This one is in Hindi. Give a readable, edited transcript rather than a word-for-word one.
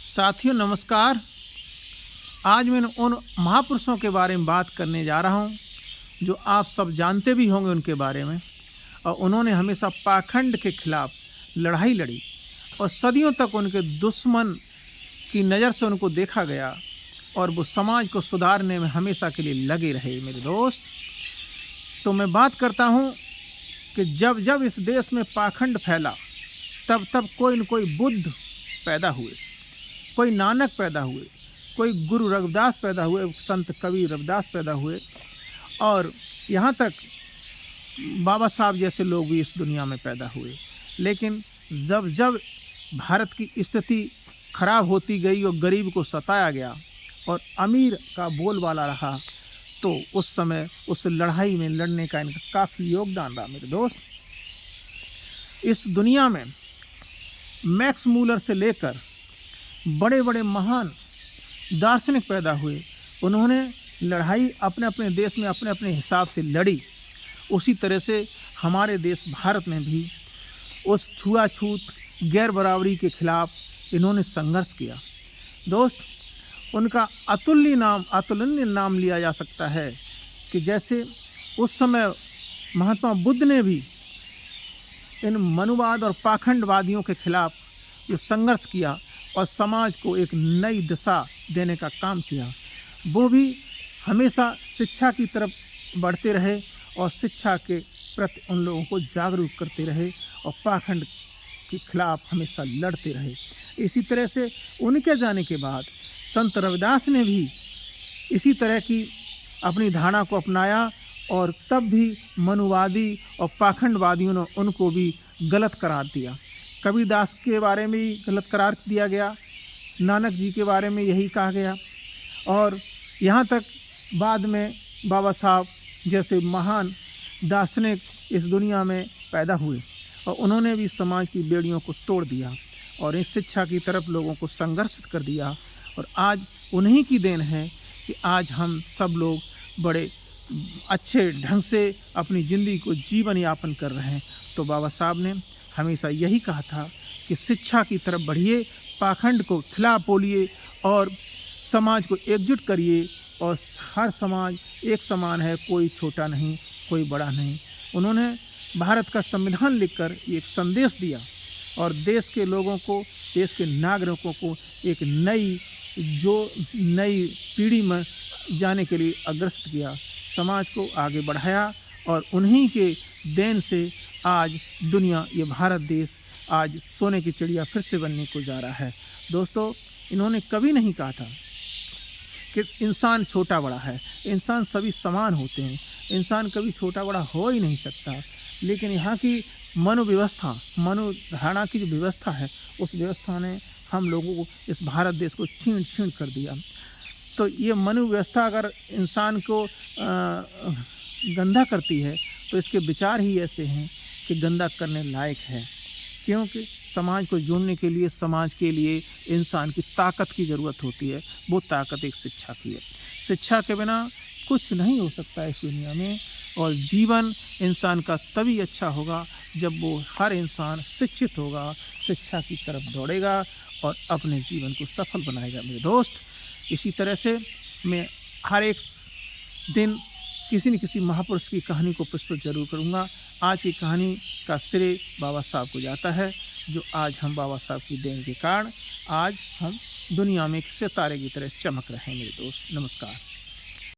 साथियों नमस्कार। आज मैं उन महापुरुषों के बारे में बात करने जा रहा हूं जो आप सब जानते भी होंगे उनके बारे में। और उन्होंने हमेशा पाखंड के खिलाफ लड़ाई लड़ी और सदियों तक उनके दुश्मन की नज़र से उनको देखा गया और वो समाज को सुधारने में हमेशा के लिए लगे रहे मेरे दोस्त। तो मैं बात करता हूं कि जब जब इस देश में पाखंड फैला तब तब कोई न कोई बुद्ध पैदा हुए, कोई नानक पैदा हुए, कोई गुरु रविदास पैदा हुए, संत कबीर रविदास पैदा हुए और यहाँ तक बाबा साहब जैसे लोग भी इस दुनिया में पैदा हुए। लेकिन जब जब भारत की स्थिति खराब होती गई और गरीब को सताया गया और अमीर का बोलबाला रहा, तो उस समय उस लड़ाई में लड़ने का इनका काफ़ी योगदान रहा मेरे दोस्त। इस दुनिया में मैक्स मूलर से लेकर बड़े बड़े महान दार्शनिक पैदा हुए। उन्होंने लड़ाई अपने अपने देश में अपने अपने हिसाब से लड़ी। उसी तरह से हमारे देश भारत में भी उस छुआछूत गैर बराबरी के खिलाफ इन्होंने संघर्ष किया। दोस्त, उनका अतुलनीय नाम लिया जा सकता है कि जैसे उस समय महात्मा बुद्ध ने भी इन मनुवाद और पाखंडवादियों के खिलाफ जो संघर्ष किया और समाज को एक नई दिशा देने का काम किया, वो भी हमेशा शिक्षा की तरफ बढ़ते रहे और शिक्षा के प्रति उन लोगों को जागरूक करते रहे और पाखंड के खिलाफ हमेशा लड़ते रहे। इसी तरह से उनके जाने के बाद संत रविदास ने भी इसी तरह की अपनी धारणा को अपनाया और तब भी मनुवादी और पाखंडवादियों ने उनको भी गलत करार दिया। कबीरदास के बारे में ही गलत करार दिया गया, नानक जी के बारे में यही कहा गया और यहाँ तक बाद में बाबा साहब जैसे महान दार्शनिक इस दुनिया में पैदा हुए और उन्होंने भी समाज की बेड़ियों को तोड़ दिया और इस शिक्षा की तरफ लोगों को संघर्षित कर दिया। और आज उन्हीं की देन है कि आज हम सब लोग बड़े अच्छे ढंग से अपनी ज़िंदगी को जीवन यापन कर रहे हैं। तो बाबा साहब ने हमेशा यही कहा था कि शिक्षा की तरफ बढ़िए, पाखंड को खिलाफ बोलिए और समाज को एकजुट करिए और हर समाज एक समान है, कोई छोटा नहीं, कोई बड़ा नहीं। उन्होंने भारत का संविधान लिखकर एक संदेश दिया और देश के लोगों को, देश के नागरिकों को एक नई पीढ़ी में जाने के लिए अग्रसर किया, समाज को आगे बढ़ाया और उन्हीं के देन से आज दुनिया, ये भारत देश आज सोने की चिड़िया फिर से बनने को जा रहा है। दोस्तों, इन्होंने कभी नहीं कहा था कि इंसान छोटा बड़ा है, इंसान सभी समान होते हैं, इंसान कभी छोटा बड़ा हो ही नहीं सकता। लेकिन यहाँ की मनोधारणा की जो व्यवस्था है, उस व्यवस्था ने हम लोगों को, इस भारत देश को छीन कर दिया। तो ये व्यवस्था अगर इंसान को गंदा करती है तो इसके विचार ही ऐसे हैं कि गंदा करने लायक है। क्योंकि समाज को जोड़ने के लिए, समाज के लिए इंसान की ताकत की ज़रूरत होती है। वो ताकत एक शिक्षा की है। शिक्षा के बिना कुछ नहीं हो सकता है इस दुनिया में और जीवन इंसान का तभी अच्छा होगा जब वो हर इंसान शिक्षित होगा, शिक्षा की तरफ दौड़ेगा और अपने जीवन को सफल बनाएगा मेरे दोस्त। इसी तरह से मैं हर एक दिन किसी न किसी महापुरुष की कहानी को प्रस्तुत जरूर करूँगा। आज की कहानी का श्रेय बाबा साहब को जाता है, जो आज हम बाबा साहब की देन के कारण आज हम दुनिया में एक सितारे की तरह चमक रहे हैं मेरे दोस्त। नमस्कार।